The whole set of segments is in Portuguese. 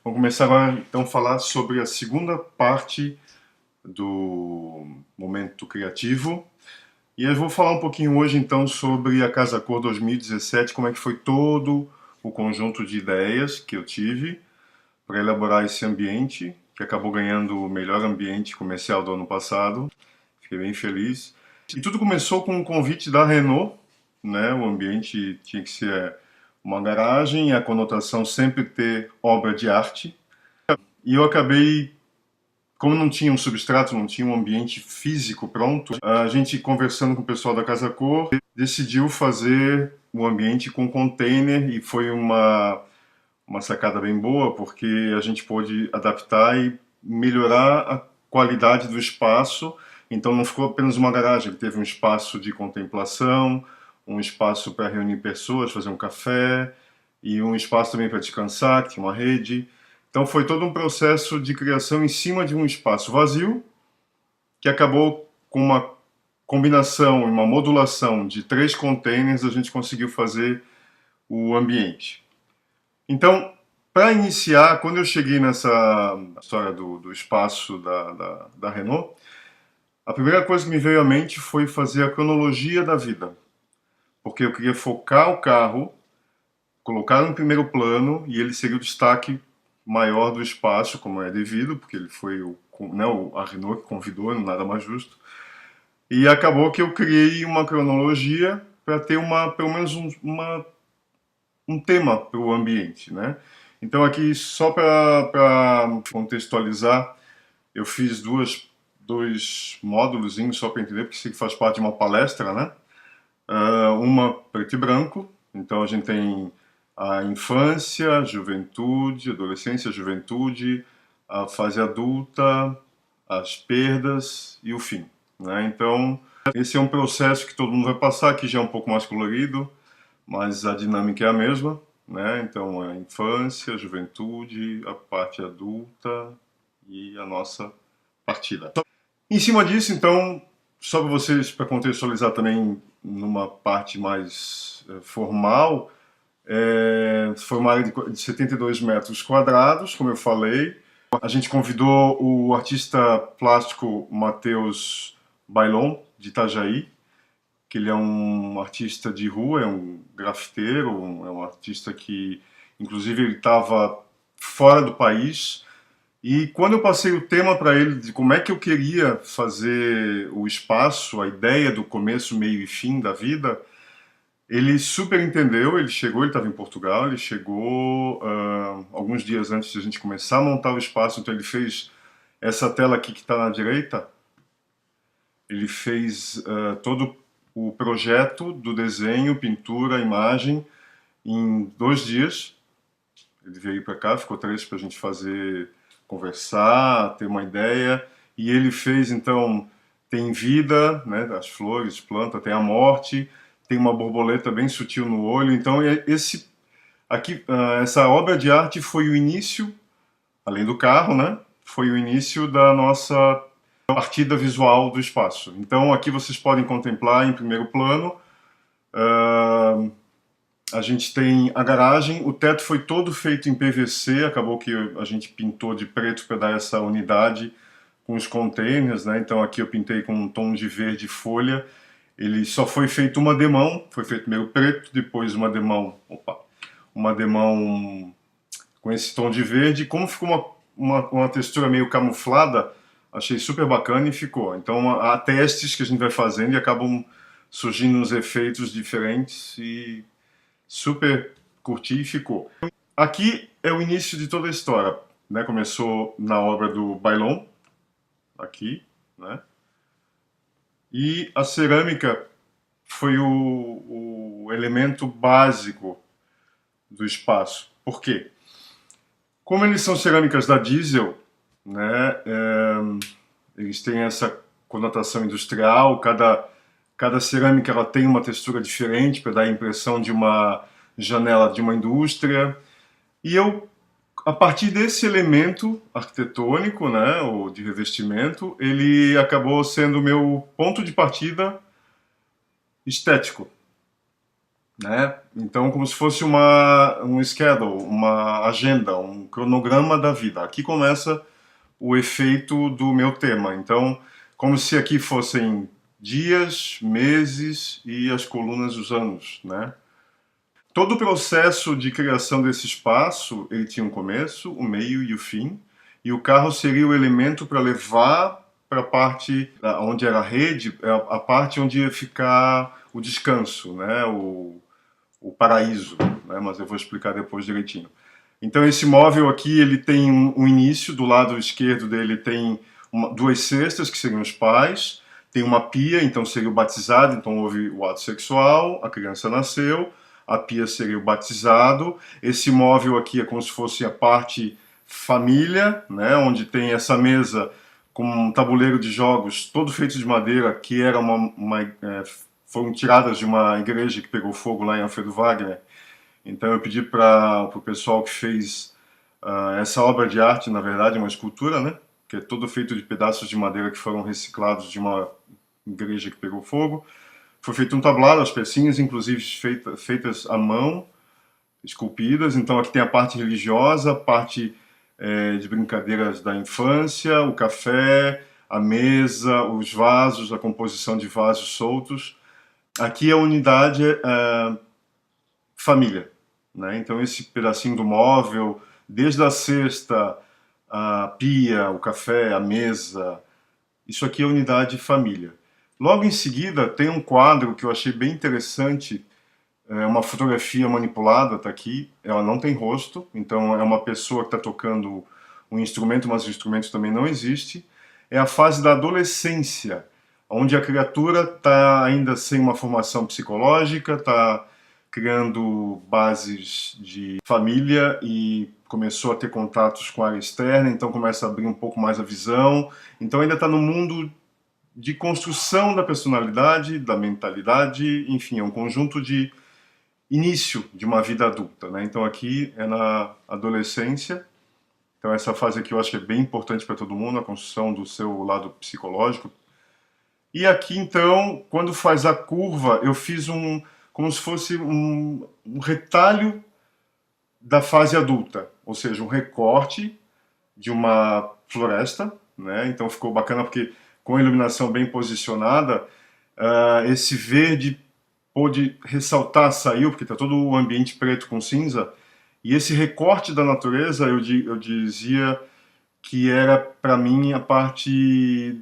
Vamos começar agora então a falar sobre a segunda parte do momento criativo. E eu vou falar um pouquinho hoje então sobre a Casa Cor 2017, como é que foi todo o conjunto de ideias que eu tive para elaborar esse ambiente, que acabou ganhando o melhor ambiente comercial do ano passado. Fiquei bem feliz. E tudo começou com um convite da Renault, né? O ambiente tinha que ser uma garagem, a conotação sempre ter obra de arte. E eu acabei, como não tinha um substrato, não tinha um ambiente físico pronto, a gente conversando com o pessoal da Casa Cor, decidiu fazer o ambiente com container e foi uma sacada bem boa, porque a gente pôde adaptar e melhorar a qualidade do espaço. Então não ficou apenas uma garagem, ele teve um espaço de contemplação, um espaço para reunir pessoas, fazer um café, e um espaço também para descansar, que tinha uma rede. Então foi todo um processo de criação em cima de um espaço vazio, que acabou com uma combinação e uma modulação de 3 containers, a gente conseguiu fazer o ambiente. Então, para iniciar, quando eu cheguei nessa história do espaço da Renault, a primeira coisa que me veio à mente foi fazer a cronologia da vida. Porque eu queria focar o carro, colocar no primeiro plano e ele seria o destaque maior do espaço, como é devido, porque ele foi né, a Renault que convidou, nada mais justo. E acabou que eu criei uma cronologia para ter pelo menos um tema para o ambiente, né? Então aqui, só para contextualizar, eu fiz dois módulos só para entender, porque isso faz parte de uma palestra, né? Uma preto e branco, então a gente tem a infância, juventude, adolescência, juventude, a fase adulta, as perdas e o fim, né? Então, esse é um processo que todo mundo vai passar, que já é um pouco mais colorido, mas a dinâmica é a mesma, né? Então, a infância, a juventude, a parte adulta e a nossa partida. Em cima disso, então, só para vocês, para contextualizar também numa parte mais formal, foi uma área de 72 metros quadrados, como eu falei. A gente convidou o artista plástico Matheus Bailon, de Itajaí, que ele é um artista de rua, é um grafiteiro, é um artista que, inclusive, ele estava fora do país. E quando eu passei o tema para ele de como é que eu queria fazer o espaço, a ideia do começo, meio e fim da vida, ele super entendeu. Ele chegou, ele estava em Portugal, ele chegou alguns dias antes de a gente começar a montar o espaço, então ele fez essa tela aqui que está na direita, ele fez todo o projeto do desenho, pintura, imagem, em 2 dias. Ele veio para cá, ficou 3 para a gente fazer, conversar, ter uma ideia. E ele fez, então, tem vida, né, as flores, planta, tem a morte, tem uma borboleta bem sutil no olho. Então, essa obra de arte foi o início, além do carro, né, foi o início da nossa partida visual do espaço. Então, aqui vocês podem contemplar em primeiro plano. A gente tem a garagem, o teto foi todo feito em PVC, acabou que a gente pintou de preto para dar essa unidade com os containers, né? Então aqui eu pintei com um tom de verde folha. Ele só foi feito uma demão, foi feito primeiro preto, depois uma demão com esse tom de verde. Como ficou uma textura meio camuflada, achei super bacana e ficou. Então há testes que a gente vai fazendo e acabam surgindo uns efeitos diferentes e super curti e ficou. Aqui é o início de toda a história, né? Começou na obra do Bailon, aqui, né? E a cerâmica foi o elemento básico do espaço. Por quê? Como eles são cerâmicas da Diesel, né? Eles têm essa conotação industrial, cada cerâmica ela tem uma textura diferente para dar a impressão de uma janela de uma indústria. E eu, a partir desse elemento arquitetônico, né, ou de revestimento, ele acabou sendo o meu ponto de partida estético. né? Então, como se fosse um schedule, uma agenda, um cronograma da vida. Aqui começa o efeito do meu tema. Então, como se aqui fossem dias, meses e as colunas dos anos, né? Todo o processo de criação desse espaço, ele tinha um começo, um meio e o fim, e o carro seria o elemento para levar para a parte onde era a rede, a parte onde ia ficar o descanso, né? O paraíso, né? Mas eu vou explicar depois direitinho. Então esse móvel aqui ele tem um início, do lado esquerdo dele tem duas cestas, que seriam os pais, tem uma pia, então seria o batizado, então houve o ato sexual, a criança nasceu, a pia seria o batizado, esse móvel aqui é como se fosse a parte família, né, onde tem essa mesa com um tabuleiro de jogos todo feito de madeira, que era foram tiradas de uma igreja que pegou fogo lá em Alfredo Wagner. Então eu pedi para o pessoal que fez essa obra de arte, na verdade, uma escultura, né? Que é todo feito de pedaços de madeira que foram reciclados de uma igreja que pegou fogo. Foi feito um tablado, as pecinhas, inclusive feitas à mão, esculpidas. Então aqui tem a parte religiosa, a parte de brincadeiras da infância, o café, a mesa, os vasos, a composição de vasos soltos. Aqui a unidade é família, né? Então esse pedacinho do móvel, desde a cesta, a pia, o café, a mesa, isso aqui é unidade família. Logo em seguida tem um quadro que eu achei bem interessante, é uma fotografia manipulada, tá aqui, ela não tem rosto, então é uma pessoa que está tocando um instrumento, mas o instrumento também não existe. É a fase da adolescência, onde a criatura está ainda sem uma formação psicológica, está criando bases de família e começou a ter contatos com a área externa, então começa a abrir um pouco mais a visão. Então ainda está no mundo de construção da personalidade, da mentalidade, enfim, é um conjunto de início de uma vida adulta, né? Então aqui é na adolescência. Então essa fase aqui eu acho que é bem importante para todo mundo, a construção do seu lado psicológico. E aqui então, quando faz a curva, eu fiz como se fosse um retalho da fase adulta, ou seja, um recorte de uma floresta, né? Então ficou bacana porque com a iluminação bem posicionada, esse verde pôde ressaltar, saiu, porque está todo o ambiente preto com cinza, e esse recorte da natureza, eu dizia que era, para mim, a parte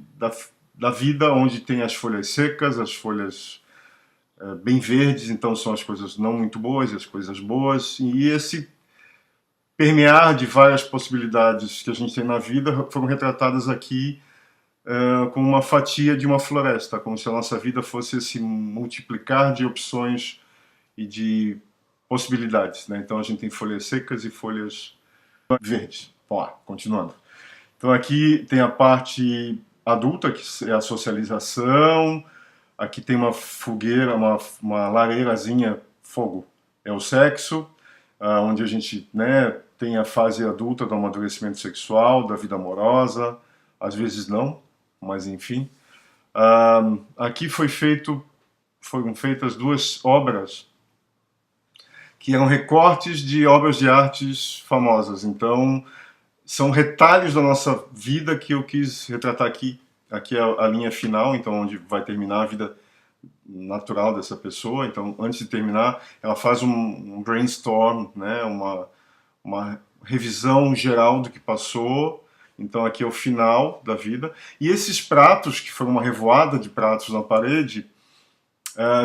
da vida onde tem as folhas secas, as folhas bem verdes, então são as coisas não muito boas e as coisas boas, e esse permear de várias possibilidades que a gente tem na vida foram retratadas aqui como uma fatia de uma floresta, como se a nossa vida fosse esse multiplicar de opções e de possibilidades, né? Então a gente tem folhas secas e folhas verdes. Vamos lá, continuando. Então aqui tem a parte adulta, que é a socialização. Aqui tem uma fogueira, uma lareirazinha, fogo. É o sexo, onde a gente, né, tem a fase adulta do amadurecimento sexual, da vida amorosa. Às vezes não, mas enfim. Aqui foram feitas duas obras que eram recortes de obras de artes famosas. Então, são retalhos da nossa vida que eu quis retratar aqui. Aqui é a linha final, então onde vai terminar a vida natural dessa pessoa. Então, antes de terminar, ela faz um brainstorm, né? Uma revisão geral do que passou. Então, aqui é o final da vida. E esses pratos, que foram uma revoada de pratos na parede,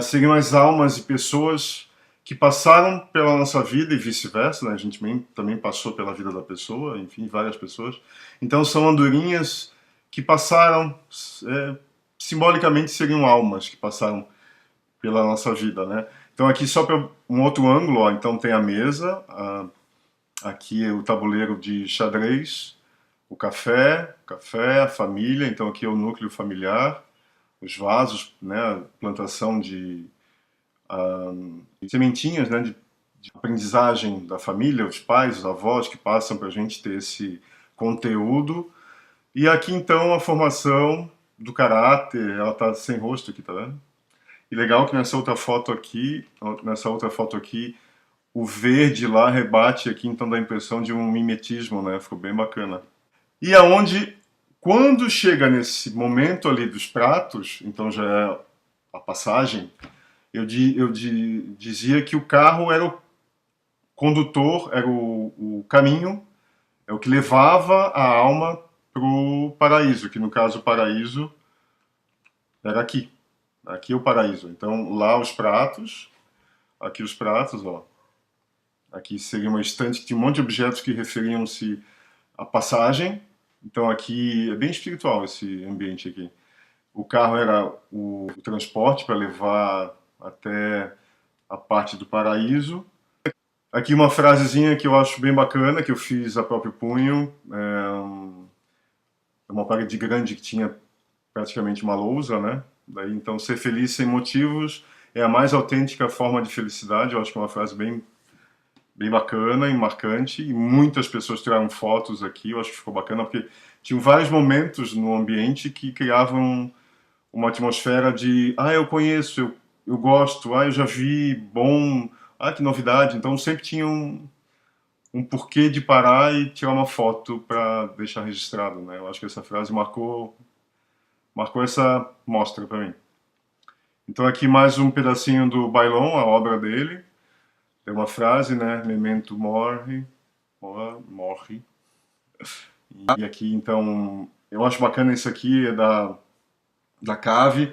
seriam as almas de pessoas que passaram pela nossa vida e vice-versa, né? A gente também passou pela vida da pessoa, enfim, várias pessoas. Então são andorinhas que passaram, simbolicamente seriam almas que passaram pela nossa vida, né? Então aqui só para um outro ângulo, ó, então tem a mesa, aqui é o tabuleiro de xadrez, o café, a família, então aqui é o núcleo familiar, os vasos, né, plantação de sementinhas, né, de aprendizagem da família, os pais, os avós que passam para a gente ter esse conteúdo. E aqui então a formação do caráter, ela está sem rosto aqui, tá vendo? E legal que nessa outra foto aqui, o verde lá rebate aqui, então dá a impressão de um mimetismo, né? Ficou bem bacana. E aonde, quando chega nesse momento ali dos pratos, então já é a passagem, dizia que o carro era o condutor, era o caminho, é o que levava a alma para o paraíso, que no caso o paraíso era aqui. Aqui é o paraíso. Então lá aqui os pratos, ó. Aqui seria uma estante que tinha um monte de objetos que referiam-se à passagem. Então aqui é bem espiritual esse ambiente aqui. O carro era o transporte para levar até a parte do paraíso. Aqui uma frasezinha que eu acho bem bacana, que eu fiz a próprio punho. É uma parede grande que tinha praticamente uma lousa, né? Daí, então, ser feliz sem motivos é a mais autêntica forma de felicidade. Eu acho que é uma frase bem bacana e marcante. E muitas pessoas tiraram fotos aqui. Eu acho que ficou bacana porque tinham vários momentos no ambiente que criavam uma atmosfera de eu conheço, eu gosto, eu já vi, bom, que novidade. Então sempre tinha um porquê de parar e tirar uma foto para deixar registrado, né? Eu acho que essa frase marcou essa mostra para mim. Então aqui mais um pedacinho do Bailon, a obra dele. Tem uma frase, né? Memento mori, morre. E aqui, então, eu acho bacana isso aqui, é da Cave,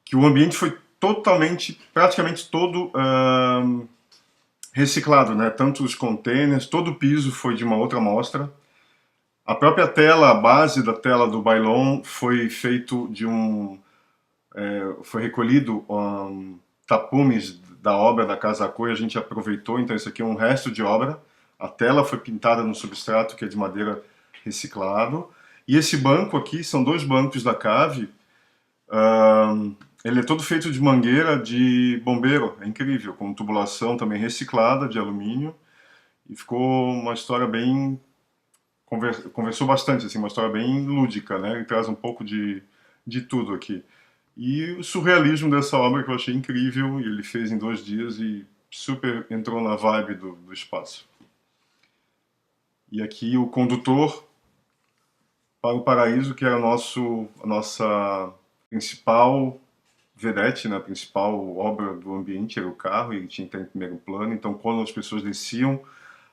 que o ambiente foi praticamente todo reciclado, né? Tanto os containers, todo o piso foi de uma outra amostra. A própria tela, a base da tela do Bailon foi feito foi recolhido tapumes da obra da Casa Cor e a gente aproveitou, então isso aqui é um resto de obra. A tela foi pintada no substrato que é de madeira reciclado. E esse banco aqui, são dois bancos da Cave, ele é todo feito de mangueira de bombeiro, é incrível, com tubulação também reciclada de alumínio. E ficou uma história bem... Conversou bastante, assim, uma história bem lúdica, né? Ele traz um pouco de tudo aqui. E o surrealismo dessa obra que eu achei incrível, e ele fez em 2 dias e super entrou na vibe do espaço. E aqui o condutor para o paraíso, que era a nossa principal vedete, né, a principal obra do ambiente era o carro, e ele tinha que estar em primeiro plano. Então, quando as pessoas desciam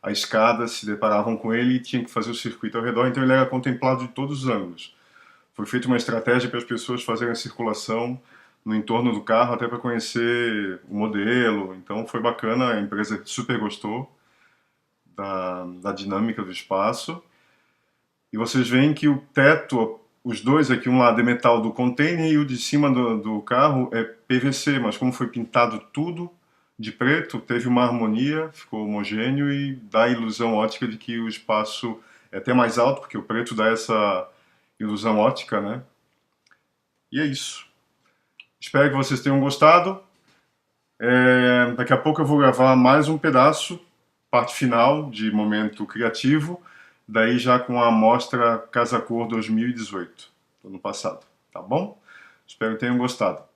a escada, se deparavam com ele e tinham que fazer o circuito ao redor. Então, ele era contemplado de todos os ângulos. Foi feita uma estratégia para as pessoas fazerem a circulação no entorno do carro, até para conhecer o modelo. Então, foi bacana, a empresa super gostou da dinâmica do espaço. E vocês veem que o teto, os dois aqui, um lado é metal do container e o de cima do carro é PVC, mas como foi pintado tudo de preto, teve uma harmonia, ficou homogêneo e dá a ilusão ótica de que o espaço é até mais alto, porque o preto dá essa ilusão ótica, né? E é isso. Espero que vocês tenham gostado. Daqui a pouco eu vou gravar mais um pedaço, parte final de momento criativo, daí já com a amostra Casa Cor 2018, do ano passado, tá bom? Espero que tenham gostado.